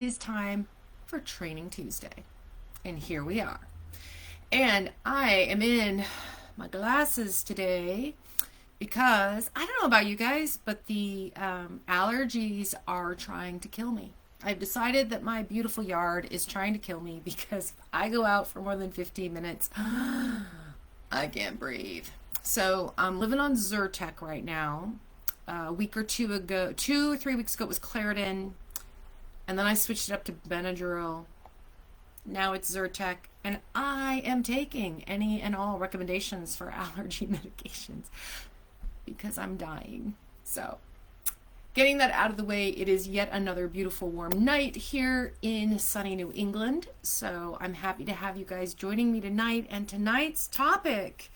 It's time for Training Tuesday. And here we are. And I am in my glasses today because I don't know about you guys, but the allergies are trying to kill me. I've decided that my beautiful yard is trying to kill me because if I go out for more than 15 minutes, I can't breathe. So I'm living on Zyrtec right now. A week or two ago, 2 or 3 weeks ago, it was Claritin. And then I switched it up to Benadryl. Now it's Zyrtec. And I am taking any and all recommendations for allergy medications because I'm dying. So, getting that out of the way, it is yet another beautiful warm night here in sunny New England. So, I'm happy to have you guys joining me tonight. And tonight's topic,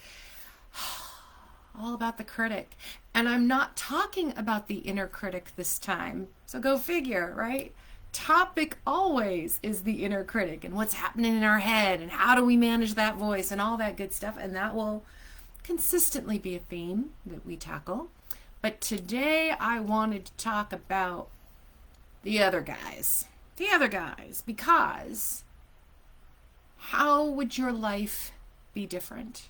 all about the critic. And I'm not talking about the inner critic this time. So, go figure, right? Topic always is the inner critic and what's happening in our head and how do we manage that voice and all that good stuff. And that will consistently be a theme that we tackle. But today I wanted to talk about the other guys. The other guys, because how would your life be different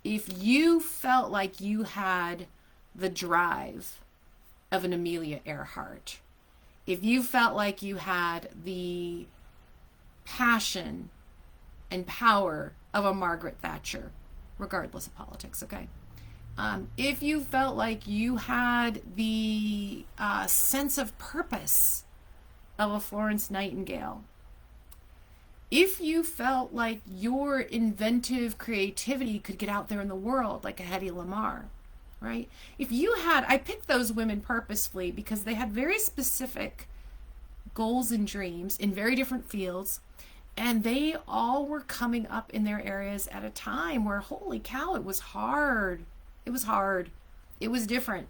if you felt like you had the drive of an Amelia Earhart? If you felt like you had the passion and power of a Margaret Thatcher, regardless of politics, okay? If you felt like you had the sense of purpose of a Florence Nightingale, if you felt like your inventive creativity could get out there in the world like a Hedy Lamarr, right? If you had, I picked those women purposefully because they had very specific goals and dreams in very different fields, and they all were coming up in their areas at a time where, holy cow, it was hard. It was hard. It was different.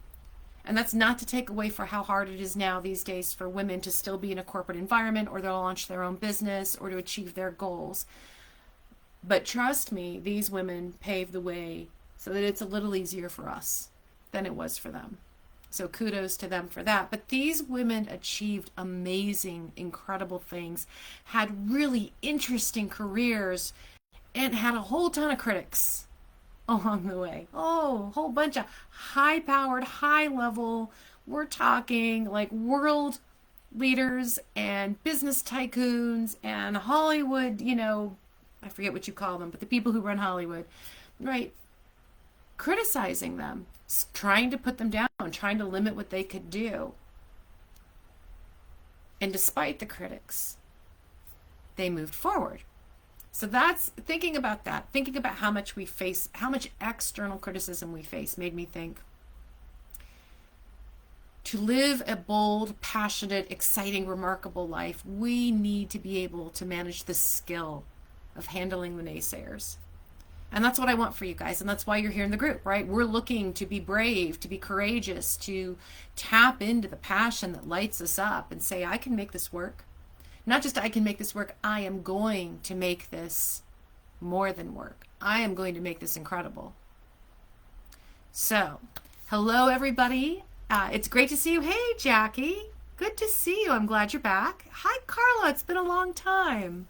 And that's not to take away for how hard it is now these days for women to still be in a corporate environment or to launch their own business or to achieve their goals. But trust me, these women paved the way so that it's a little easier for us than it was for them. So kudos to them for that. But these women achieved amazing, incredible things, had really interesting careers, and had a whole ton of critics along the way. Oh, a whole bunch of high-powered, high-level, we're talking like world leaders and business tycoons and Hollywood, I forget what you call them, but the people who run Hollywood, right? Criticizing them, trying to put them down, trying to limit what they could do. And despite the critics, they moved forward. So that's thinking about that, thinking about how much we face, how much external criticism we face, made me think. To live a bold, passionate, exciting, remarkable life, we need to be able to manage the skill of handling the naysayers. And that's what I want for you guys. And that's why you're here in the group, right? We're looking to be brave, to be courageous, to tap into the passion that lights us up and say, I can make this work. Not just I can make this work, I am going to make this more than work. I am going to make this incredible. So, hello everybody. It's great to see you. Hey, Jackie. Good to see you. I'm glad you're back. Hi, Carla. It's been a long time.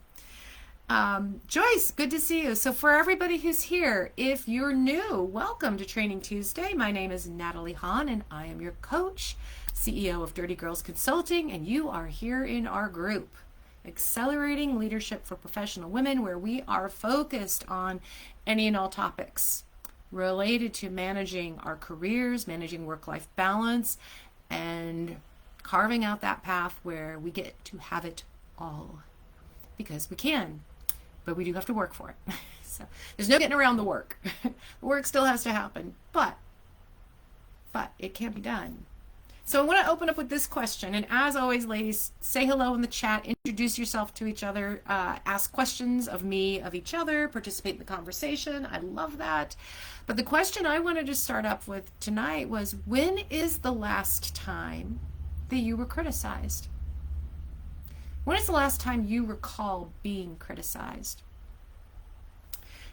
Joyce, good to see you. So for everybody who's here, if you're new, welcome to Training Tuesday. My name is Natalie Hahn, and I am your coach, CEO of Dirty Girls Consulting, and you are here in our group, Accelerating Leadership for Professional Women, where we are focused on any and all topics related to managing our careers, managing work-life balance, and carving out that path where we get to have it all. Because we can, but we do have to work for it. So there's no getting around the work. The work still has to happen, but it can be done. So I want to open up with this question, and as always, ladies, say hello in the chat, introduce yourself to each other, ask questions of me, of each other, participate in the conversation. I love that. But the question I wanted to start up with tonight was, when is the last time that you were criticized? When is the last time you recall being criticized?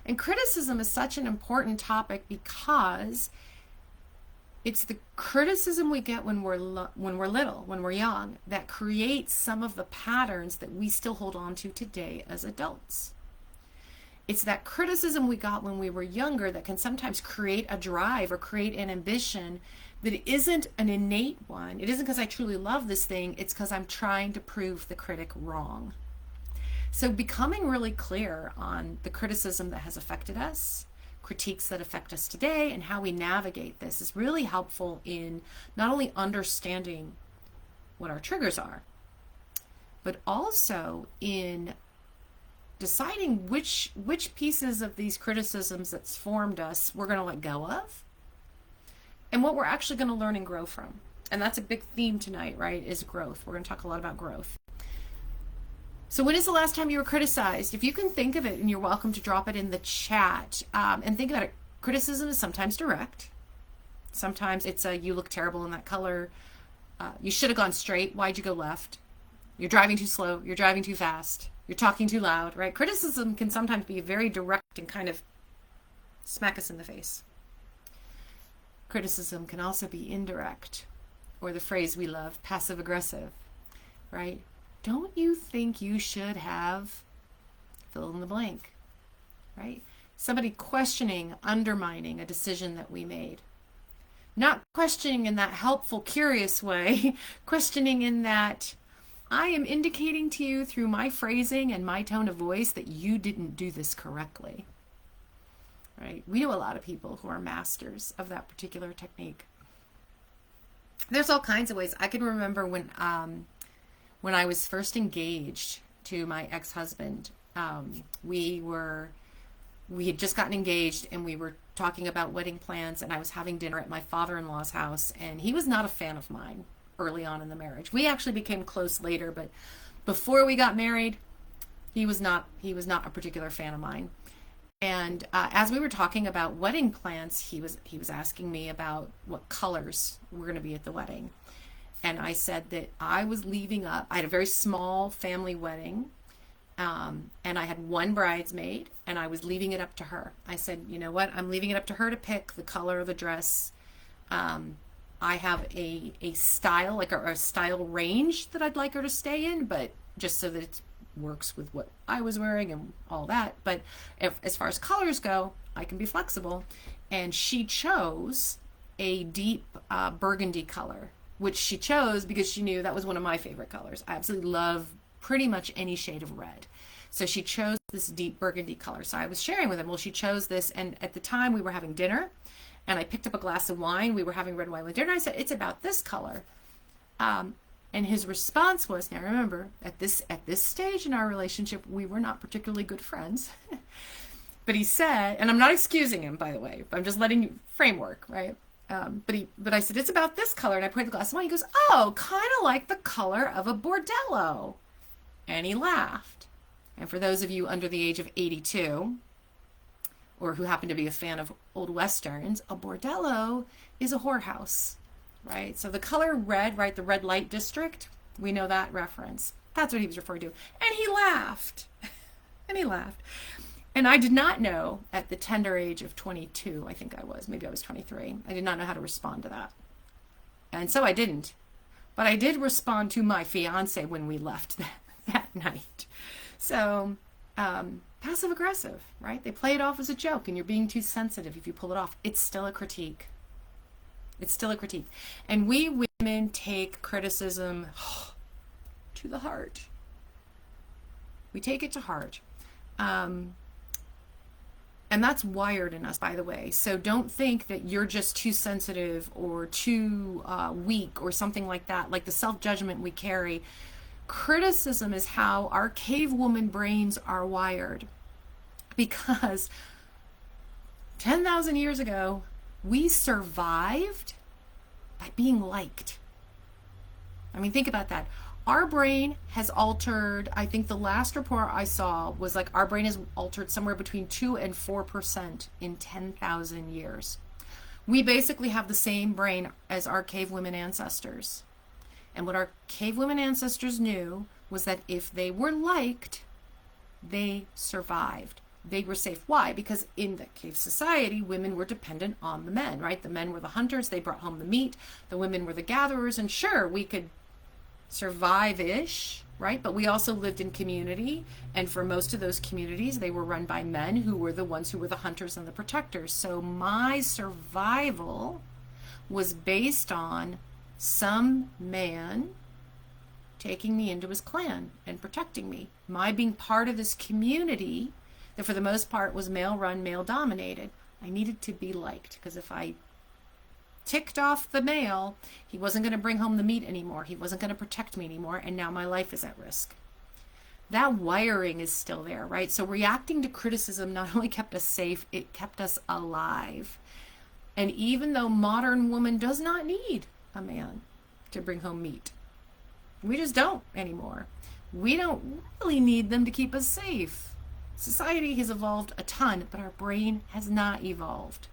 And criticism is such an important topic because It's the criticism we get when when we're little, when we're young, that creates some of the patterns that we still hold on to today as adults. It's that criticism we got when we were younger that can sometimes create a drive or create an ambition that isn't an innate one. It isn't because I truly love this thing, it's because I'm trying to prove the critic wrong. So becoming really clear on the criticism that has affected us, critiques that affect us today, and how we navigate this is really helpful in not only understanding what our triggers are, but also in deciding which pieces of these criticisms that's formed us we're going to let go of, and what we're actually going to learn and grow from. And that's a big theme tonight, right? Is growth. We're going to talk a lot about growth. So when is the last time you were criticized? If you can think of it, and you're welcome to drop it in the chat, and think about it. Criticism is sometimes direct. Sometimes it's you look terrible in that color. You should have gone straight. Why'd you go left? You're driving too slow. You're driving too fast. You're talking too loud, right? Criticism can sometimes be very direct and kind of smack us in the face. Criticism can also be indirect, or the phrase we love, passive aggressive, right? Don't you think you should have fill in the blank, right? Somebody questioning, undermining a decision that we made. Not questioning in that helpful, curious way, questioning in that I am indicating to you through my phrasing and my tone of voice that you didn't do this correctly, right? We know a lot of people who are masters of that particular technique. There's all kinds of ways. I can remember when I was first engaged to my ex-husband, we had just gotten engaged, and we were talking about wedding plans, and I was having dinner at my father-in-law's house, and he was not a fan of mine early on in the marriage. We actually became close later, but before we got married, he was not a particular fan of mine. And as we were talking about wedding plans, he was asking me about what colors were going to be at the wedding. And I said that I was leaving up. I had a very small family wedding, and I had one bridesmaid, and I was leaving it up to her. I said, you know what? I'm leaving it up to her to pick the color of the dress. I have a style, like a style range that I'd like her to stay in, but just so that it works with what I was wearing and all that. But as far as colors go, I can be flexible. And she chose a deep burgundy color, which she chose because she knew that was one of my favorite colors. I absolutely love pretty much any shade of red. So she chose this deep burgundy color. So I was sharing with him, well, she chose this. And at the time we were having dinner, and I picked up a glass of wine. We were having red wine with dinner. I said, it's about this color. And his response was, now remember, at this stage in our relationship, we were not particularly good friends. But he said, and I'm not excusing him, by the way, I'm just letting you framework, right? But I said, it's about this color. And I poured the glass of wine. He goes, oh, kind of like the color of a bordello. And he laughed. And for those of you under the age of 82, or who happen to be a fan of old westerns, a bordello is a whorehouse, right? So the color red, right, the red light district, we know that reference. That's what he was referring to. And he laughed. And he laughed. And I did not know at the tender age of 22, I think I was, maybe I was 23, I did not know how to respond to that. And so I didn't. But I did respond to my fiance when we left that night. So, passive aggressive, right? They play it off as a joke, and you're being too sensitive if you pull it off. It's still a critique. It's still a critique. And we women take criticism to the heart. We take it to heart. And that's wired in us, by the way. So don't think that you're just too sensitive or too weak or something like that, like the self-judgment we carry. Criticism is how our cave woman brains are wired, because 10,000 years ago, we survived by being liked. I mean, think about that. Our brain has altered, I think the last report I saw was like our brain has altered somewhere between 2 and 4% in 10,000 years. We basically have the same brain as our cave women ancestors. And what our cave women ancestors knew was that if they were liked, they survived. they were safe. Why? Because in the cave society, women were dependent on the men, right? The men were the hunters. They brought home the meat. The women were the gatherers. And sure, we could survive-ish, right? But we also lived in community. And for most of those communities, they were run by men who were the ones who were the hunters and the protectors. So my survival was based on some man taking me into his clan and protecting me. My being part of this community that for the most part was male run, male dominated. I needed to be liked, because if I ticked off the male, he wasn't going to bring home the meat anymore. He wasn't going to protect me anymore, and now my life is at risk. That wiring is still there, right? So reacting to criticism not only kept us safe, it kept us alive. And even though modern woman does not need a man to bring home meat, we just don't anymore. We don't really need them to keep us safe. Society has evolved a ton, but our brain has not evolved.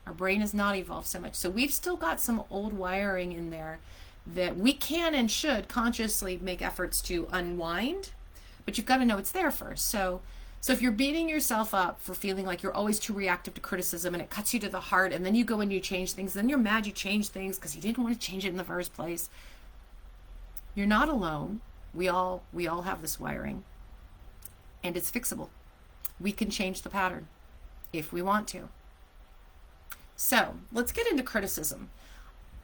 Our brain has not evolved so much. So we've still got some old wiring in there that we can and should consciously make efforts to unwind, but you've got to know it's there first. So if you're beating yourself up for feeling like you're always too reactive to criticism and it cuts you to the heart, and then you go and you change things, then you're mad you changed things because you didn't want to change it in the first place. You're not alone. We all have this wiring, and it's fixable. We can change the pattern if we want to. So let's get into criticism.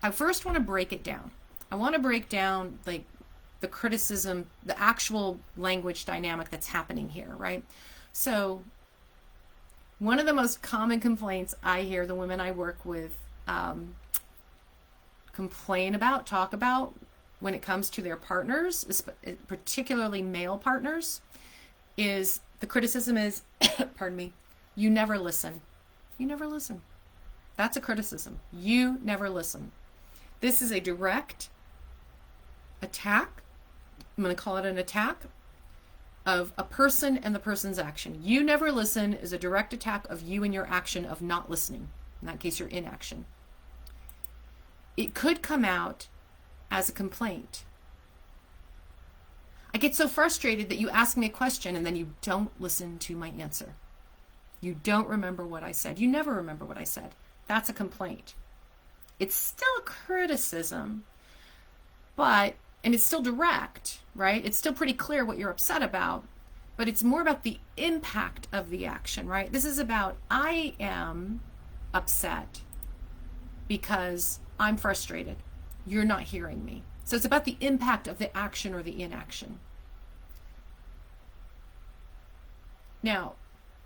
I first want to break it down. I want to break down like the criticism, the actual language dynamic that's happening here, right? So one of the most common complaints I hear the women I work with talk about when it comes to their partners, particularly male partners, is the criticism is, pardon me, you never listen. You never listen. That's a criticism. You never listen. This is a direct attack. I'm going to call it an attack of a person and the person's action. You never listen is a direct attack of you and your action of not listening. In that case, your inaction. It could come out as a complaint. I get so frustrated that you ask me a question and then you don't listen to my answer. You don't remember what I said. You never remember what I said. That's a complaint. It's still a criticism, and it's still direct, right? It's still pretty clear what you're upset about, but it's more about the impact of the action, right? This is about, I am upset because I'm frustrated. You're not hearing me. So it's about the impact of the action or the inaction. Now,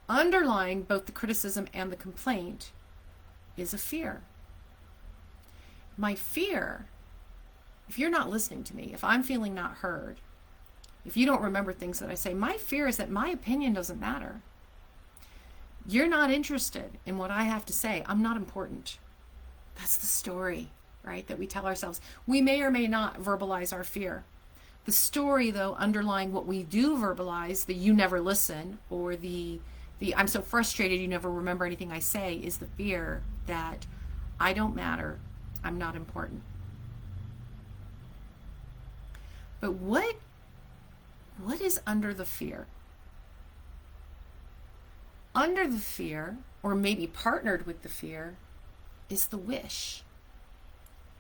underlying both the criticism and the complaint is a fear. My fear, if you're not listening to me, if I'm feeling not heard, if you don't remember things that I say, my fear is that my opinion doesn't matter. You're not interested in what I have to say. I'm not important. That's the story, right, that we tell ourselves. We may or may not verbalize our fear. The story, though, underlying what we do verbalize, the you never listen, or the I'm so frustrated you never remember anything I say, is the fear that I don't matter, I'm not important. But what is under the fear? Under the fear, or maybe partnered with the fear, is the wish,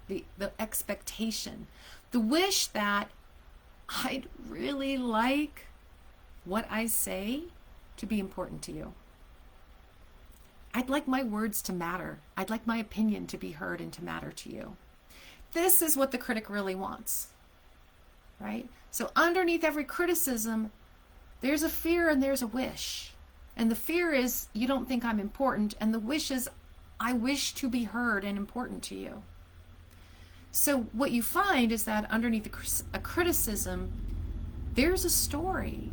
the expectation, the wish that I'd really like what I say to be important to you. I'd like my words to matter. I'd like my opinion to be heard and to matter to you. This is what the critic really wants, right? So underneath every criticism, there's a fear and there's a wish. And the fear is, you don't think I'm important. And the wish is, I wish to be heard and important to you. So what you find is that underneath a criticism, there's a story.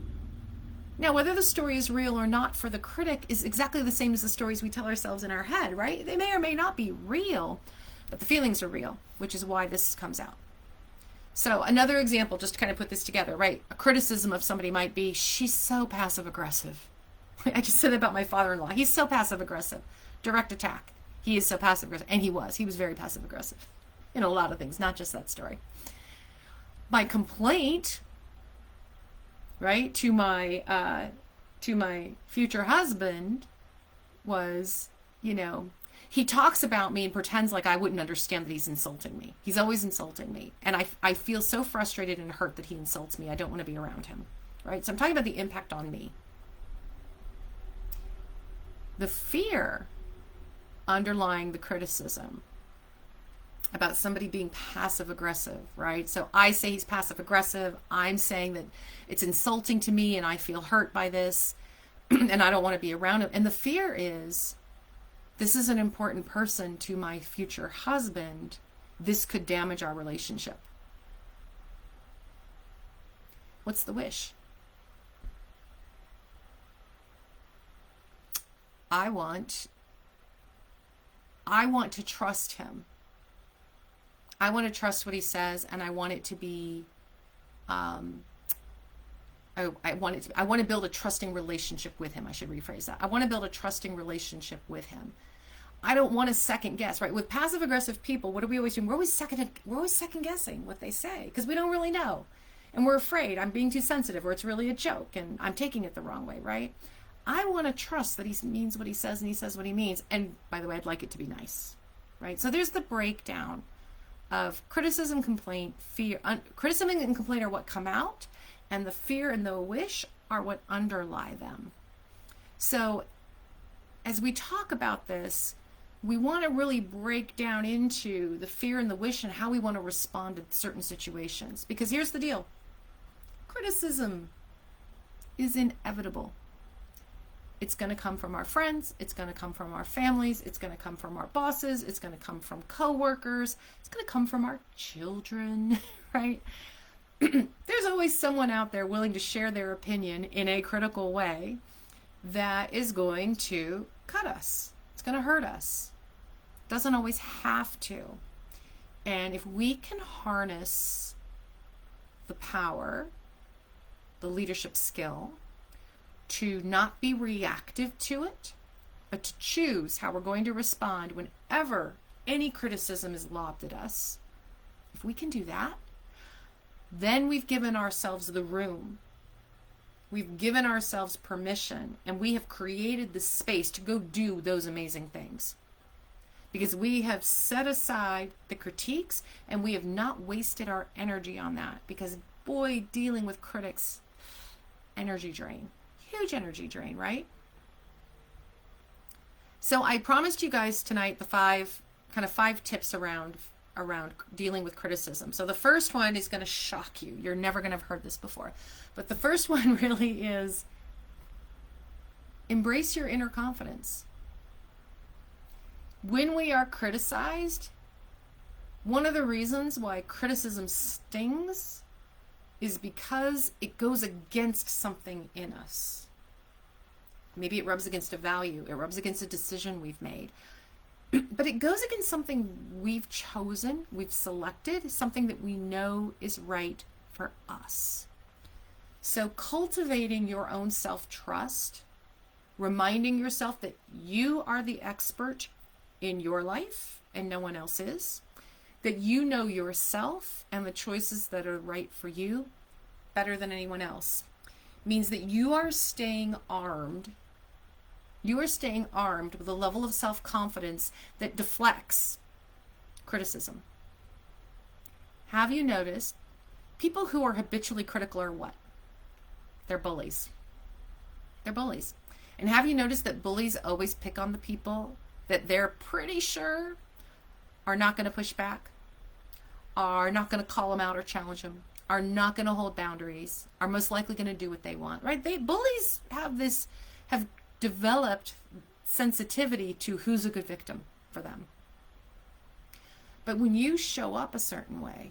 Now, whether the story is real or not for the critic is exactly the same as the stories we tell ourselves in our head, right? They may or may not be real, but the feelings are real, which is why this comes out. So another example, just to kind of put this together, right? A criticism of somebody might be, she's so passive aggressive. I just said that about my father-in-law. He's so passive aggressive. Direct attack. He is so passive aggressive. And he was very passive aggressive. In a lot of things, not just that story. My complaint, right, to to my future husband was, he talks about me and pretends like I wouldn't understand that he's insulting me. He's always insulting me. And I feel so frustrated and hurt that he insults me. I don't want to be around him, right? So I'm talking about the impact on me. The fear underlying the criticism about somebody being passive aggressive, right? So I say he's passive aggressive. I'm saying that it's insulting to me and I feel hurt by this and I don't want to be around him. And the fear is, this is an important person to my future husband. This could damage our relationship. What's the wish? I want to trust him. I want to trust what he says, and I want it to be, I want to build a trusting relationship with him. I should rephrase that. I want to build a trusting relationship with him. I don't want to second guess, right? With passive aggressive people, what are we always doing? We're always second guessing what they say because we don't really know. And we're afraid I'm being too sensitive or it's really a joke and I'm taking it the wrong way, right? I want to trust that he means what he says and he says what he means. And by the way, I'd like it to be nice, right? So there's the breakdown of criticism, complaint, fear. Criticism and complaint are what come out, and the fear and the wish are what underlie them. So as we talk about this, we want to really break down into the fear and the wish and how we want to respond to certain situations. Because here's the deal. Criticism is inevitable. It's going to come from our friends. It's going to come from our families. It's going to come from our bosses. It's going to come from coworkers. It's going to come from our children, right? There's always someone out there willing to share their opinion in a critical way that is going to cut us. It's going to hurt us. Doesn't always have to. And if we can harness the power, the leadership skill, to not be reactive to it, but to choose how we're going to respond whenever any criticism is lobbed at us, if we can do that, then we've given ourselves the room. We've given ourselves permission, and we have created the space to go do those amazing things. Because we have set aside the critiques, and we have not wasted our energy on that. Because, boy, dealing with critics, energy drain. Huge energy drain, right? So I promised you guys tonight the five tips around dealing with criticism. So the first one is going to shock you. You're never going to have heard this before. But the first one really is embrace your inner confidence. When we are criticized, one of the reasons why criticism stings is because it goes against something in us. Maybe it rubs against a value. It rubs against a decision we've made. But it goes against something we've chosen, we've selected, something that we know is right for us. So cultivating your own self-trust, reminding yourself that you are the expert in your life and no one else is, that you know yourself and the choices that are right for you better than anyone else, means that you are staying armed. You are staying armed with a level of self-confidence that deflects criticism. Have you noticed people who are habitually critical are what? They're bullies. They're bullies. And have you noticed that bullies always pick on the people that they're pretty sure are not going to push back, are not going to call them out or challenge them, are not going to hold boundaries, are most likely going to do what they want, right? Bullies have developed sensitivity to who's a good victim for them. But when you show up a certain way,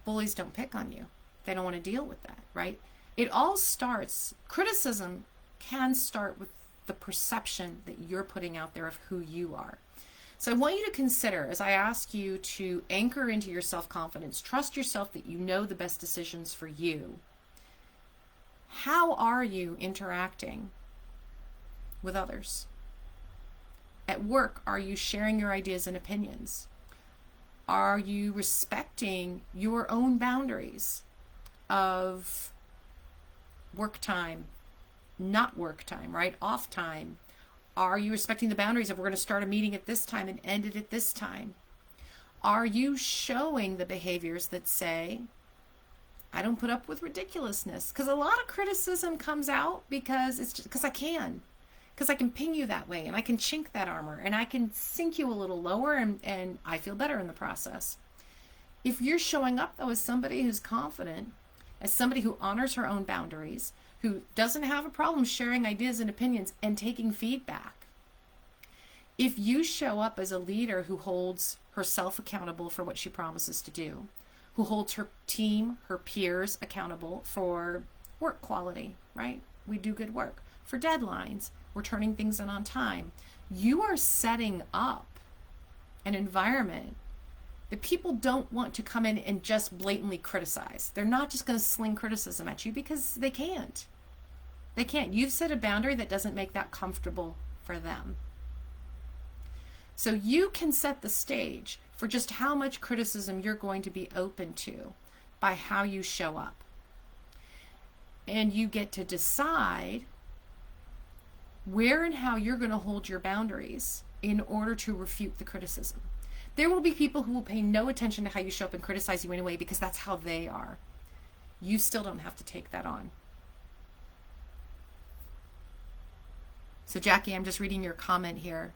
bullies don't pick on you. They don't want to deal with that, right? It all starts, criticism can start with the perception that you're putting out there of who you are. So I want you to consider, as I ask you to anchor into your self-confidence, trust yourself that you know the best decisions for you. How are you interacting with others? At work, are you sharing your ideas and opinions? Are you respecting your own boundaries of work time, not work time, right? Off time. Are you respecting the boundaries of we're going to start a meeting at this time and end it at this time? Are you showing the behaviors that say, I don't put up with ridiculousness? Because a lot of criticism comes out because it's just because I can. Because I can ping you that way and I can chink that armor and I can sink you a little lower and I feel better in the process. If you're showing up though as somebody who's confident, as somebody who honors her own boundaries, who doesn't have a problem sharing ideas and opinions and taking feedback, if you show up as a leader who holds herself accountable for what she promises to do, who holds her team, her peers accountable for work quality, right? We do good work. For deadlines, we're turning things in on time. You are setting up an environment that people don't want to come in and just blatantly criticize. They're not just going to sling criticism at you because they can't. They can't. You've set a boundary that doesn't make that comfortable for them. So you can set the stage for just how much criticism you're going to be open to by how you show up. And you get to decide where and how you're going to hold your boundaries in order to refute the criticism. There will be people who will pay no attention to how you show up and criticize you anyway because that's how they are. You still don't have to take that on. So Jackie, I'm just reading your comment here.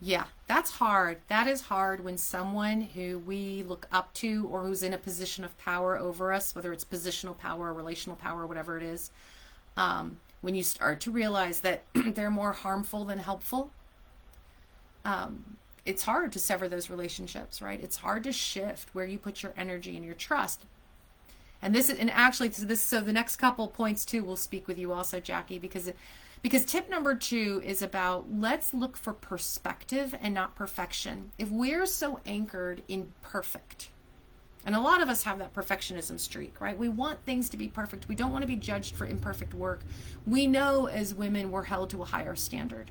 Yeah, that's hard. That is hard when someone who we look up to or who's in a position of power over us, whether it's positional power or relational power, whatever it is, when you start to realize that they're more harmful than helpful, it's hard to sever those relationships, right? It's hard to shift where you put your energy and your trust. And this is, and actually, so the next couple points too will speak with you also, Jackie, because tip number 2 is about let's look for perspective and not perfection. If we're so anchored in perfect, and a lot of us have that perfectionism streak, right? We want things to be perfect. We don't want to be judged for imperfect work. We know as women we're held to a higher standard.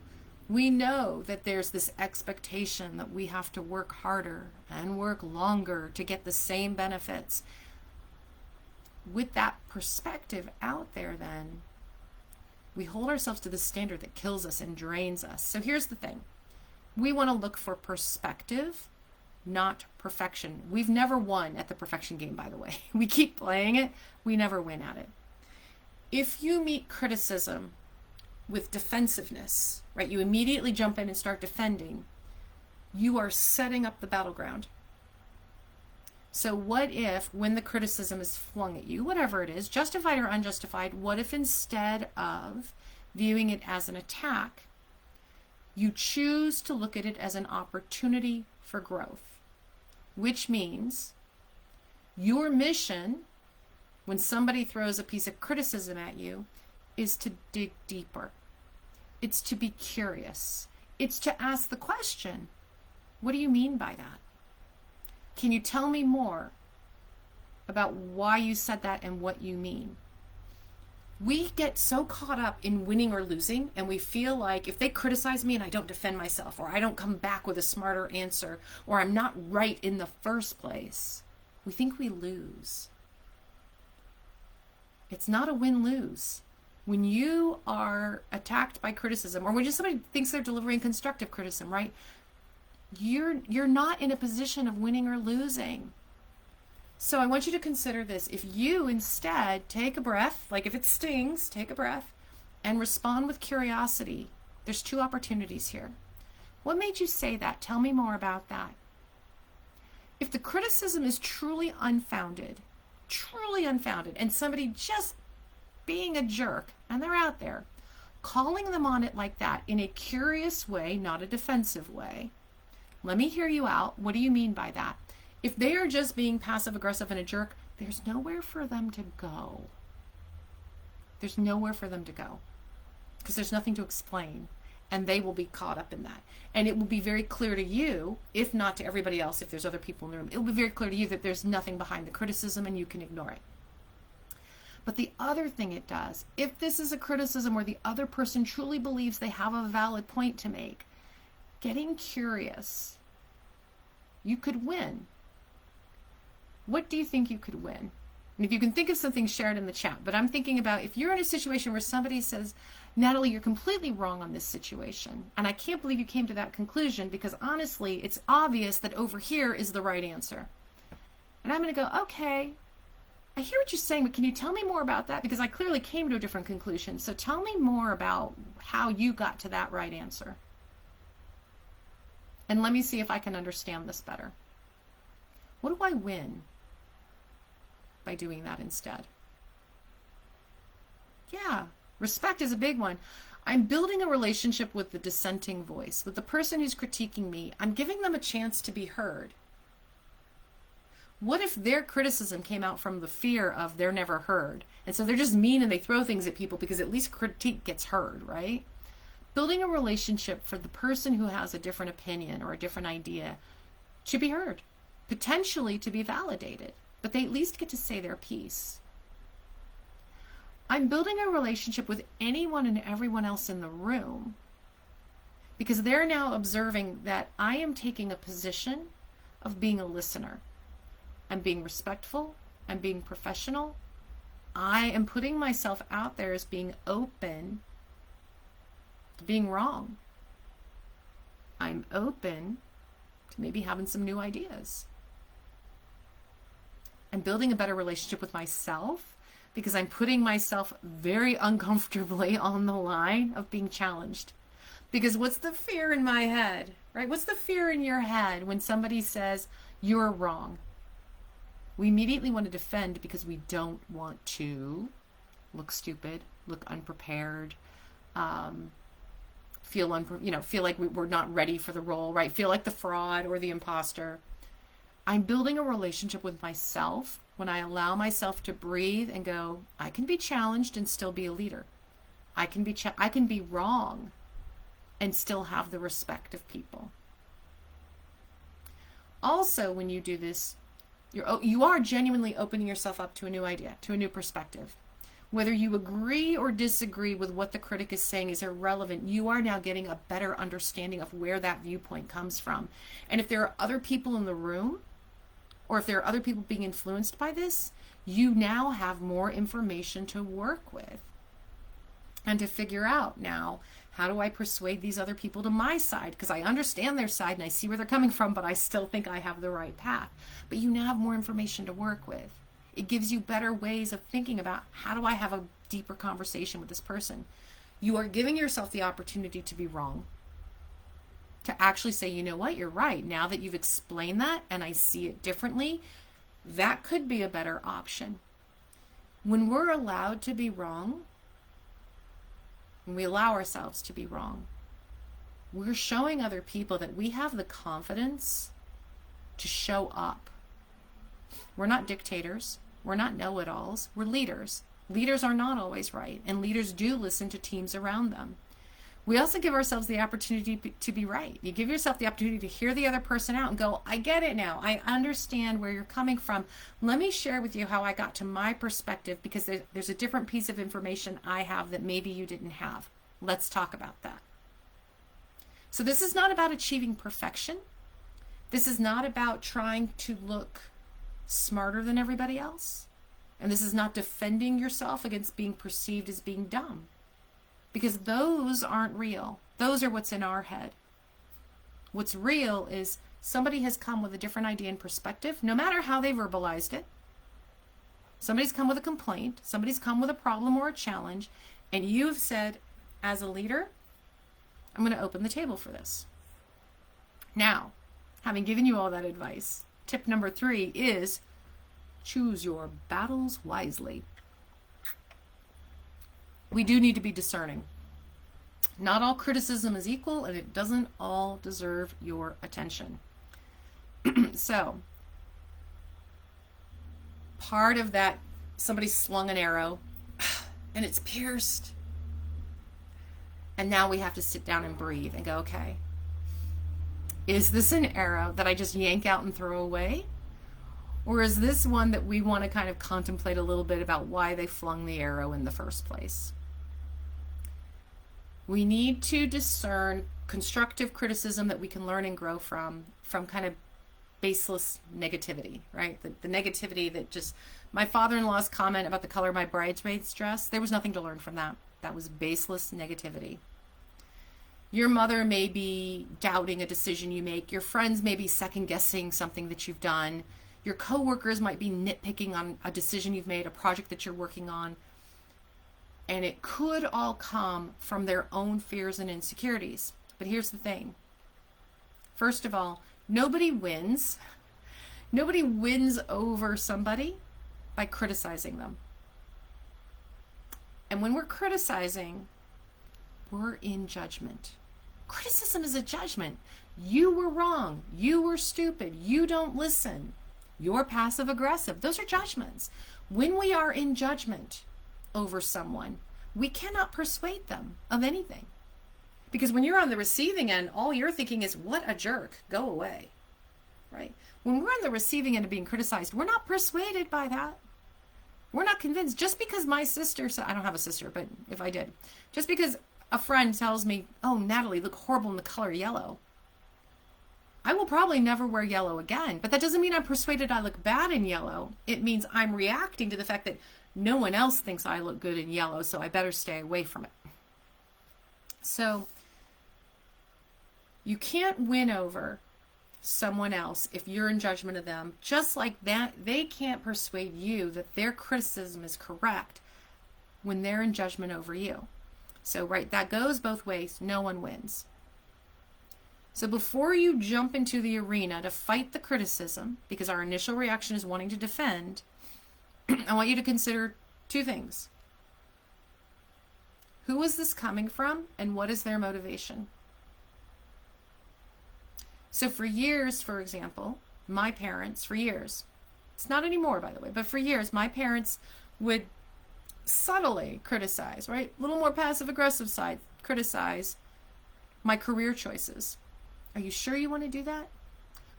We know that there's this expectation that we have to work harder and work longer to get the same benefits. With that perspective out there, then, we hold ourselves to this standard that kills us and drains us. So here's the thing. We want to look for perspective, not perfection. We've never won at the perfection game, by the way. We keep playing it. We never win at it. If you meet criticism with defensiveness, right, you immediately jump in and start defending, you are setting up the battleground. So what if, when the criticism is flung at you, whatever it is, justified or unjustified, what if instead of viewing it as an attack, you choose to look at it as an opportunity for growth? Which means your mission, when somebody throws a piece of criticism at you, is to dig deeper. It's to be curious. It's to ask the question, what do you mean by that? Can you tell me more about why you said that and what you mean? We get so caught up in winning or losing, and we feel like if they criticize me and I don't defend myself, or I don't come back with a smarter answer, or I'm not right in the first place, we think we lose. It's not a win-lose. When you are attacked by criticism, or when just somebody thinks they're delivering constructive criticism, right? You're not in a position of winning or losing. So I want you to consider this. If you instead take a breath, like if it stings, take a breath and respond with curiosity. There's 2 opportunities here. What made you say that? Tell me more about that. If the criticism is truly unfounded, and somebody just being a jerk, and they're out there, calling them on it like that in a curious way, not a defensive way, let me hear you out. What do you mean by that? If they are just being passive aggressive and a jerk, there's nowhere for them to go. There's nowhere for them to go because there's nothing to explain, and they will be caught up in that. And it will be very clear to you, if not to everybody else, if there's other people in the room, it will be very clear to you that there's nothing behind the criticism and you can ignore it. But the other thing it does, if this is a criticism where the other person truly believes they have a valid point to make, getting curious, you could win. what do you think you could win? And if you can think of something, share it in the chat. But I'm thinking about if you're in a situation where somebody says, Natalie, you're completely wrong on this situation. And I can't believe you came to that conclusion because honestly, it's obvious that over here is the right answer. And I'm going to go, okay, I hear what you're saying, but can you tell me more about that? Because I clearly came to a different conclusion. So tell me more about how you got to that right answer. And let me see if I can understand this better. What do I win by doing that instead? Yeah, respect is a big one. I'm building a relationship with the dissenting voice, with the person who's critiquing me. I'm giving them a chance to be heard. What if their criticism came out from the fear of they're never heard? And so they're just mean and they throw things at people because at least critique gets heard, right? Building a relationship for the person who has a different opinion or a different idea to be heard, potentially to be validated, but they at least get to say their piece. I'm building a relationship with anyone and everyone else in the room because they're now observing that I am taking a position of being a listener. I'm being respectful. I'm being professional. I am putting myself out there as being open to being wrong. I'm open to maybe having some new ideas. I'm building a better relationship with myself because I'm putting myself very uncomfortably on the line of being challenged. Because what's the fear in my head, right? What's the fear in your head when somebody says, you're wrong? We immediately want to defend because we don't want to look stupid, look unprepared, feel like we're not ready for the role, right? Feel like the fraud or the imposter. I'm building a relationship with myself when I allow myself to breathe and go, I can be challenged and still be a leader. I can be wrong and still have the respect of people. Also, when you do this, you are genuinely opening yourself up to a new idea, to a new perspective. Whether you agree or disagree with what the critic is saying is irrelevant. You are now getting a better understanding of where that viewpoint comes from. And if there are other people in the room, or if there are other people being influenced by this, you now have more information to work with and to figure out now, how do I persuade these other people to my side? Because I understand their side and I see where they're coming from, but I still think I have the right path. But you now have more information to work with. It gives you better ways of thinking about, how do I have a deeper conversation with this person? You are giving yourself the opportunity to be wrong. To actually say, you know what, you're right. Now that you've explained that and I see it differently, that could be a better option. When we're allowed to be wrong, when we allow ourselves to be wrong, we're showing other people that we have the confidence to show up. We're not dictators. We're not know-it-alls. We're leaders. Leaders are not always right, and leaders do listen to teams around them. We also give ourselves the opportunity to be right. You give yourself the opportunity to hear the other person out and go, I get it now. I understand where you're coming from. Let me share with you how I got to my perspective, because there's a different piece of information I have that maybe you didn't have. Let's talk about that. So this is not about achieving perfection. This is not about trying to look smarter than everybody else. And this is not defending yourself against being perceived as being dumb. Because those aren't real. Those are what's in our head. What's real is somebody has come with a different idea and perspective, no matter how they verbalized it. Somebody's come with a complaint. Somebody's come with a problem or a challenge. And you have said, as a leader, I'm going to open the table for this. Now, having given you all that advice, tip number 3 is choose your battles wisely. We do need to be discerning. Not all criticism is equal, and it doesn't all deserve your attention. So, part of that, somebody slung an arrow, and it's pierced. And now we have to sit down and breathe and go, okay, is this an arrow that I just yank out and throw away? Or is this one that we want to kind of contemplate a little bit about why they flung the arrow in the first place? We need to discern constructive criticism that we can learn and grow from kind of baseless negativity, right? The negativity that just, my father-in-law's comment about the color of my bridesmaid's dress, there was nothing to learn from that. That was baseless negativity. Your mother may be doubting a decision you make. Your friends may be second-guessing something that you've done. Your coworkers might be nitpicking on a decision you've made, a project that you're working on. And it could all come from their own fears and insecurities. But here's the thing. First of all, nobody wins. Nobody wins over somebody by criticizing them. And when we're criticizing, we're in judgment. Criticism is a judgment. You were wrong. You were stupid. You don't listen. You're passive aggressive. Those are judgments. When we are in judgment over someone, we cannot persuade them of anything. Because when you're on the receiving end, all you're thinking is, what a jerk, go away, right? When we're on the receiving end of being criticized, we're not persuaded by that. We're not convinced. Just because my sister said, I don't have a sister, but if I did, just because a friend tells me, oh, Natalie, you look horrible in the color yellow, I will probably never wear yellow again. But that doesn't mean I'm persuaded I look bad in yellow. It means I'm reacting to the fact that no one else thinks I look good in yellow, so I better stay away from it. So you can't win over someone else if you're in judgment of them. Just like that, they can't persuade you that their criticism is correct when they're in judgment over you. So, right, that goes both ways. No one wins. So before you jump into the arena to fight the criticism, because our initial reaction is wanting to defend, I want you to consider two things. Who is this coming from, and what is their motivation? So for years, for example, my parents, for years, it's not anymore, by the way, but for years, my parents would subtly criticize, right? A little more passive-aggressive side, criticize my career choices. Are you sure you want to do that?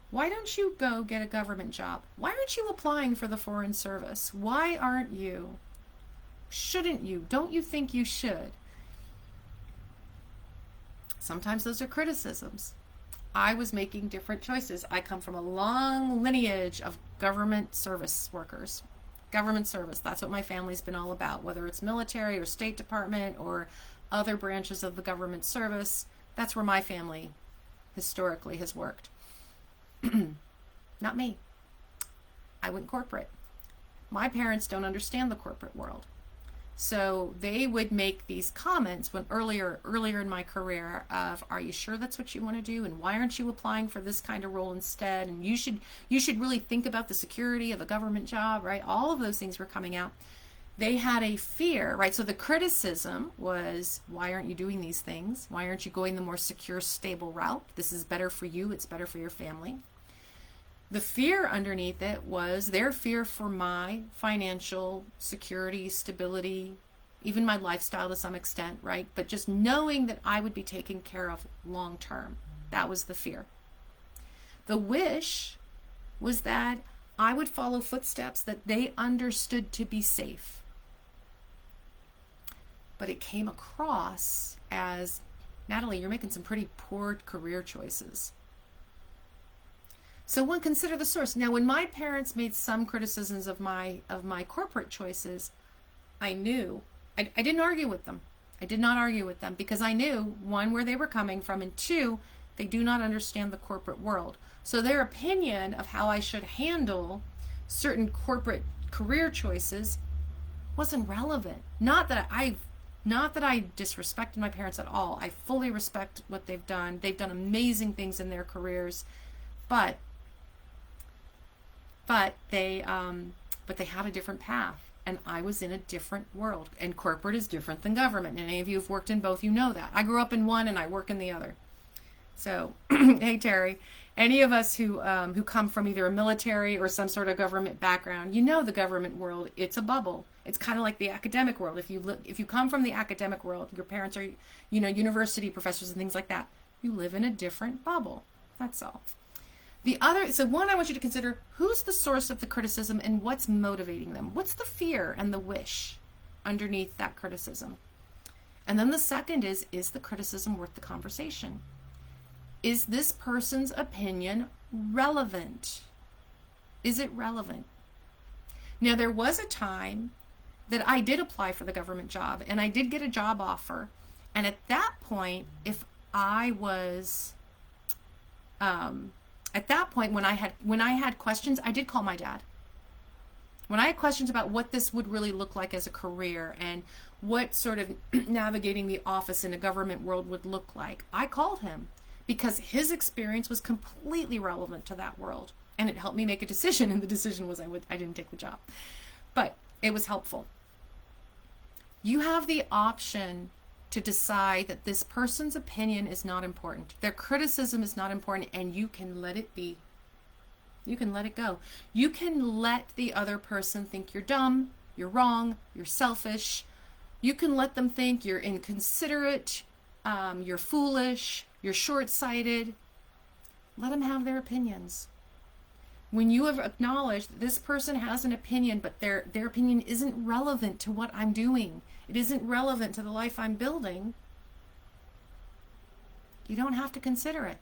Why don't you go get a government job? Why aren't you applying for the Foreign Service? Why aren't you? Shouldn't you? Don't you think you should? Sometimes those are criticisms. I was making different choices. I come from a long lineage of government service workers. Government service, that's what my family's been all about, whether it's military or State Department or other branches of the government service. That's where my family historically has worked. Not me. I went corporate. My parents don't understand the corporate world. So they would make these comments when earlier in my career of, are you sure that's what you want to do? And why aren't you applying for this kind of role instead? And you should really think about the security of a government job, right? All of those things were coming out. They had a fear, right? So the criticism was, why aren't you doing these things? Why aren't you going the more secure, stable route? This is better for you. It's better for your family. The fear underneath it was their fear for my financial security, stability, even my lifestyle to some extent, right? But just knowing that I would be taken care of long term. That was the fear. The wish was that I would follow footsteps that they understood to be safe. But it came across as, Natalie, you're making some pretty poor career choices. So one, consider the source. Now, when my parents made some criticisms of my corporate choices, I knew. I didn't argue with them. I did not argue with them because I knew, one, where they were coming from, and two, they do not understand the corporate world. So their opinion of how I should handle certain corporate career choices wasn't relevant. Not that I disrespected my parents at all. I fully respect what they've done. They've done amazing things in their careers, but they had a different path, and I was in a different world. And corporate is different than government. And any of you who've worked in both, you know that. I grew up in one, and I work in the other. So, hey Terry, any of us who come from either a military or some sort of government background, you know the government world. It's a bubble. It's kind of like the academic world. If you come from the academic world, your parents are, university professors and things like that. You live in a different bubble. That's all. So one, I want you to consider who's the source of the criticism and what's motivating them. What's the fear and the wish underneath that criticism? And then the second is the criticism worth the conversation? is this person's opinion relevant? Is it relevant? Now, there was a time that I did apply for the government job and I did get a job offer. And at that point, if I was, at that point, when I had questions, I did call my dad. When I had questions about what this would really look like as a career and what sort of navigating the office in a government world would look like, I called him because his experience was completely relevant to that world. And it helped me make a decision. And the decision was I didn't take the job. But it was helpful. You have the option to decide that this person's opinion is not important. Their criticism is not important, and you can let it be. You can let it go. You can let the other person think you're dumb, you're wrong, you're selfish. You can let them think you're inconsiderate, you're foolish, you're short-sighted. Let them have their opinions. When you have acknowledged that this person has an opinion, but their opinion isn't relevant to what I'm doing, it isn't relevant to the life I'm building, you don't have to consider it.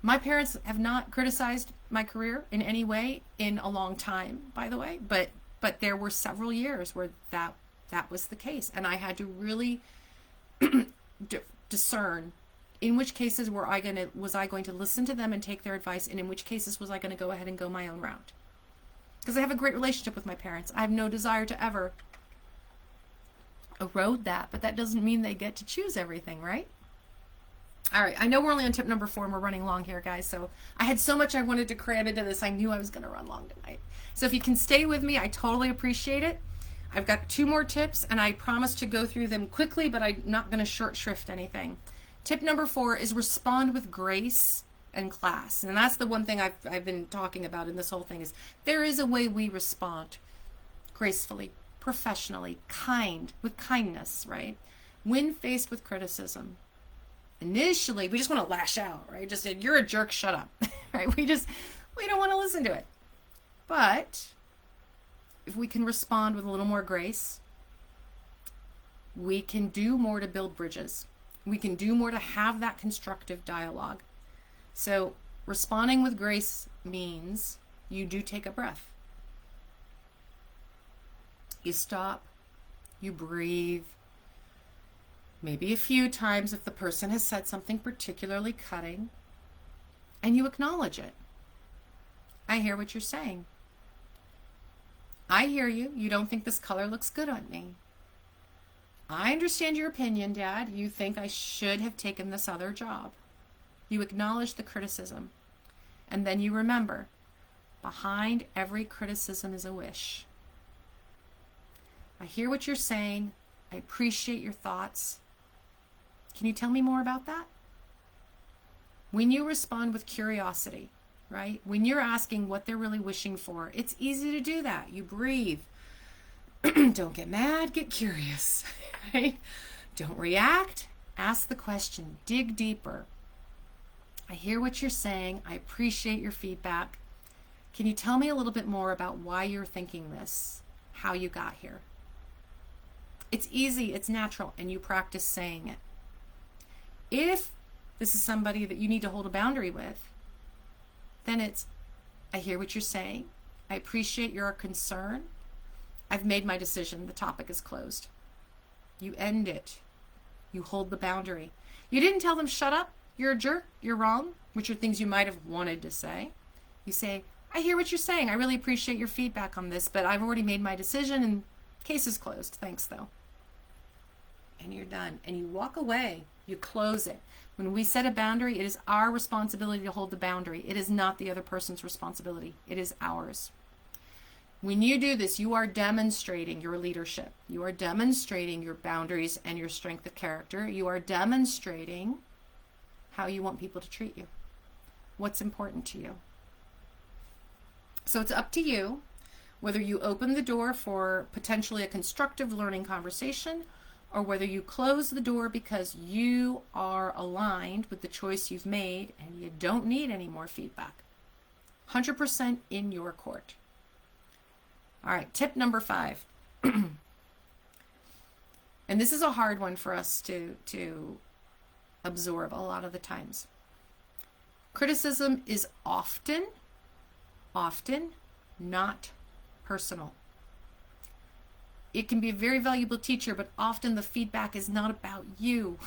My parents have not criticized my career in any way in a long time, by the way, but there were several years where that was the case, and I had to really discern in which cases was I going to listen to them and take their advice, and in which cases was I going to go ahead and go my own route. Because I have a great relationship with my parents. I have no desire to ever erode that, but that doesn't mean they get to choose everything, right? All right, I know we're only on tip number 4 and we're running long here, guys, so I had so much I wanted to cram into this. I knew I was going to run long tonight. So if you can stay with me, I totally appreciate it. I've got 2 more tips, and I promise to go through them quickly, but I'm not going to short shrift anything. Tip number 4 is respond with grace and class. And that's the one thing I've been talking about in this whole thing is there is a way we respond gracefully, professionally, with kindness, right? When faced with criticism. Initially, we just want to lash out, right? Just say, you're a jerk, shut up, right? We don't want to listen to it. But if we can respond with a little more grace, we can do more to build bridges. We can do more to have that constructive dialogue. So responding with grace means you do take a breath. You stop, you breathe, maybe a few times if the person has said something particularly cutting, and you acknowledge it. I hear what you're saying. I hear you. You don't think this color looks good on me. I understand your opinion, Dad. You think I should have taken this other job. You acknowledge the criticism. And then you remember, behind every criticism is a wish. I hear what you're saying. I appreciate your thoughts. Can you tell me more about that? When you respond with curiosity, right? When you're asking what they're really wishing for, it's easy to do that. You breathe. Don't get mad, get curious, right? Don't react, ask the question, dig deeper. I hear what you're saying. I appreciate your feedback. Can you tell me a little bit more about why you're thinking this, how you got here? It's easy, it's natural, and you practice saying it. If this is somebody that you need to hold a boundary with, then it's, I hear what you're saying. I appreciate your concern. I've made my decision. The topic is closed. You end it. You hold the boundary. You didn't tell them, shut up, you're a jerk, you're wrong, which are things you might have wanted to say. You say, I hear what you're saying. I really appreciate your feedback on this, but I've already made my decision and case is closed. Thanks, though. And you're done. And you walk away. You close it. When we set a boundary, it is our responsibility to hold the boundary. It is not the other person's responsibility. It is ours. When you do this, you are demonstrating your leadership. You are demonstrating your boundaries and your strength of character. You are demonstrating how you want people to treat you. What's important to you. So it's up to you whether you open the door for potentially a constructive learning conversation or whether you close the door because you are aligned with the choice you've made and you don't need any more feedback. 100% in your court. All right, tip number 5. And this is a hard one for us to absorb a lot of the times. Criticism is often not personal. It can be a very valuable teacher, but often the feedback is not about you.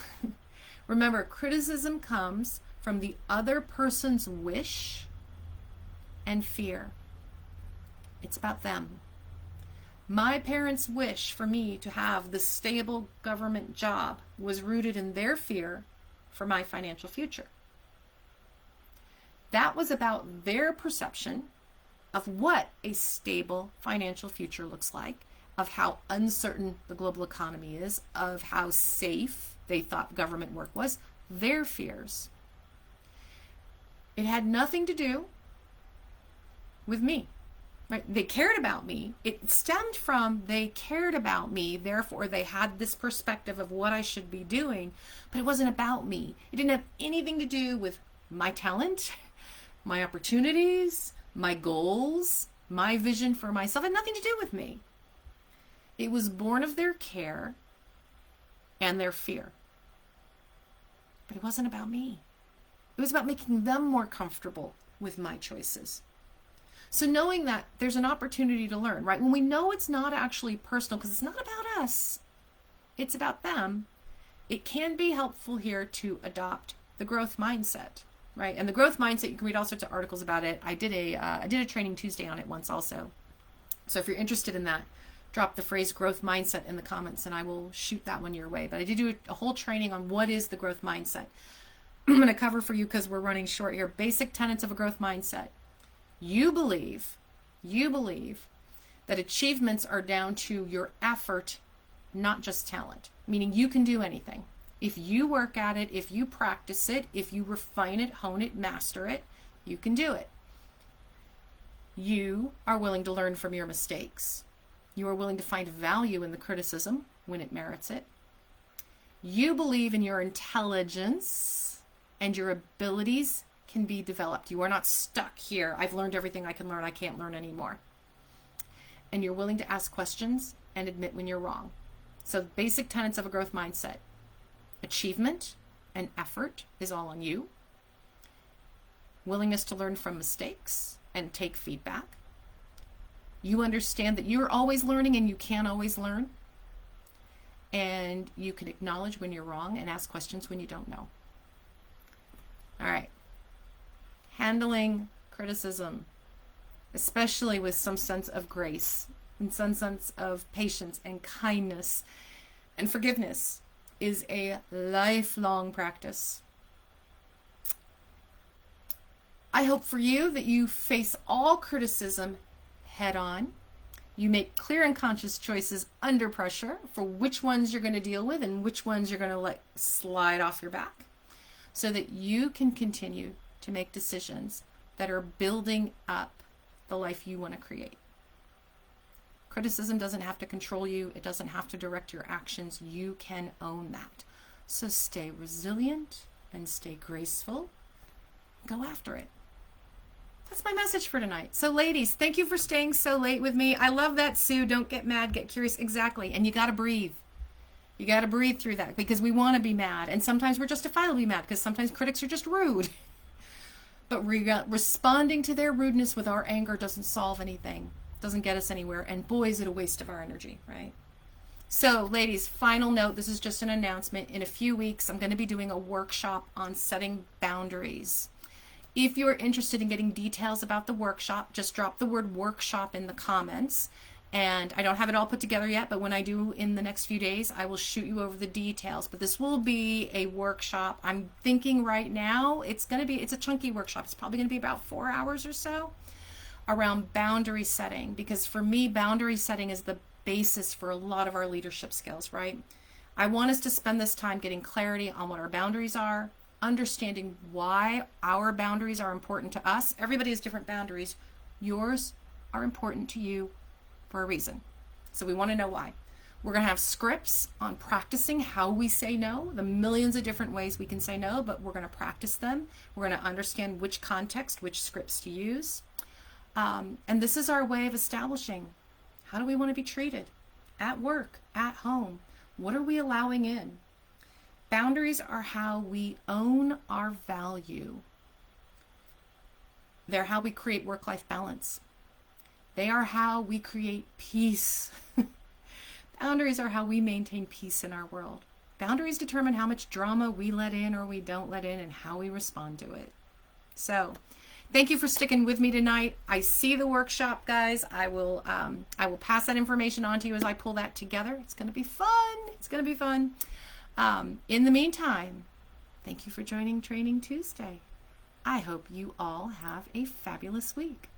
Remember, criticism comes from the other person's wish and fear. It's about them. My parents' wish for me to have the stable government job was rooted in their fear for my financial future. That was about their perception of what a stable financial future looks like, of how uncertain the global economy is, of how safe they thought government work was, their fears. It had nothing to do with me. Right? They cared about me. It stemmed from they cared about me, therefore they had this perspective of what I should be doing, but it wasn't about me. It didn't have anything to do with my talent, my opportunities, my goals, my vision for myself. It had nothing to do with me. It was born of their care and their fear. But it wasn't about me. It was about making them more comfortable with my choices. So knowing that there's an opportunity to learn, right? When we know it's not actually personal, because it's not about us, it's about them, it can be helpful here to adopt the growth mindset, right? And the growth mindset, you can read all sorts of articles about it. I did a training Tuesday on it once also. So if you're interested in that, drop the phrase growth mindset in the comments and I will shoot that one your way. But I did do a whole training on what is the growth mindset. I'm going to cover for you because we're running short here. Basic tenets of a growth mindset. You believe that achievements are down to your effort, not just talent. Meaning you can do anything. If you work at it, if you practice it, if you refine it, hone it, master it, you can do it. You are willing to learn from your mistakes. You are willing to find value in the criticism when it merits it. You believe in your intelligence and your abilities can be developed. You are not stuck here. I've learned everything I can learn. I can't learn anymore. And you're willing to ask questions and admit when you're wrong. So basic tenets of a growth mindset. Achievement and effort is all on you. Willingness to learn from mistakes and take feedback. You understand that you're always learning and you can always learn. And you can acknowledge when you're wrong and ask questions when you don't know. All right. Handling criticism, especially with some sense of grace and some sense of patience and kindness and forgiveness, is a lifelong practice. I hope for you that you face all criticism head on. You make clear and conscious choices under pressure for which ones you're going to deal with and which ones you're going to let slide off your back, so that you can continue to make decisions that are building up the life you want to create. Criticism doesn't have to control you. It doesn't have to direct your actions. You can own that. So stay resilient and stay graceful. Go after it. That's my message for tonight. So ladies, thank you for staying so late with me. I love that, Sue. Don't get mad, get curious. Exactly. And you got to breathe. You got to breathe through that because we want to be mad. And sometimes we're justifiably mad because sometimes critics are just rude. But responding to their rudeness with our anger doesn't solve anything, doesn't get us anywhere, and boy, is it a waste of our energy, right? So, ladies, final note, this is just an announcement. In a few weeks, I'm going to be doing a workshop on setting boundaries. If you're interested in getting details about the workshop, just drop the word workshop in the comments. And I don't have it all put together yet, but when I do in the next few days, I will shoot you over the details. But this will be a workshop. I'm thinking right now it's a chunky workshop. It's probably going to be about 4 hours or so around boundary setting. Because for me, boundary setting is the basis for a lot of our leadership skills, right? I want us to spend this time getting clarity on what our boundaries are, understanding why our boundaries are important to us. Everybody has different boundaries. Yours are important to you for a reason. So we want to know why. We're going to have scripts on practicing how we say no, the millions of different ways we can say no, but we're going to practice them. We're going to understand which context, which scripts to use. And this is our way of establishing how do we want to be treated at work, at home. What are we allowing in? Boundaries are how we own our value. They're how we create work-life balance. They are how we create peace. Boundaries are how we maintain peace in our world. Boundaries determine how much drama we let in or we don't let in and how we respond to it. So, thank you for sticking with me tonight. I see the workshop, guys. I will pass that information on to you as I pull that together. It's going to be fun. It's going to be fun. In the meantime, thank you for joining Training Tuesday. I hope you all have a fabulous week.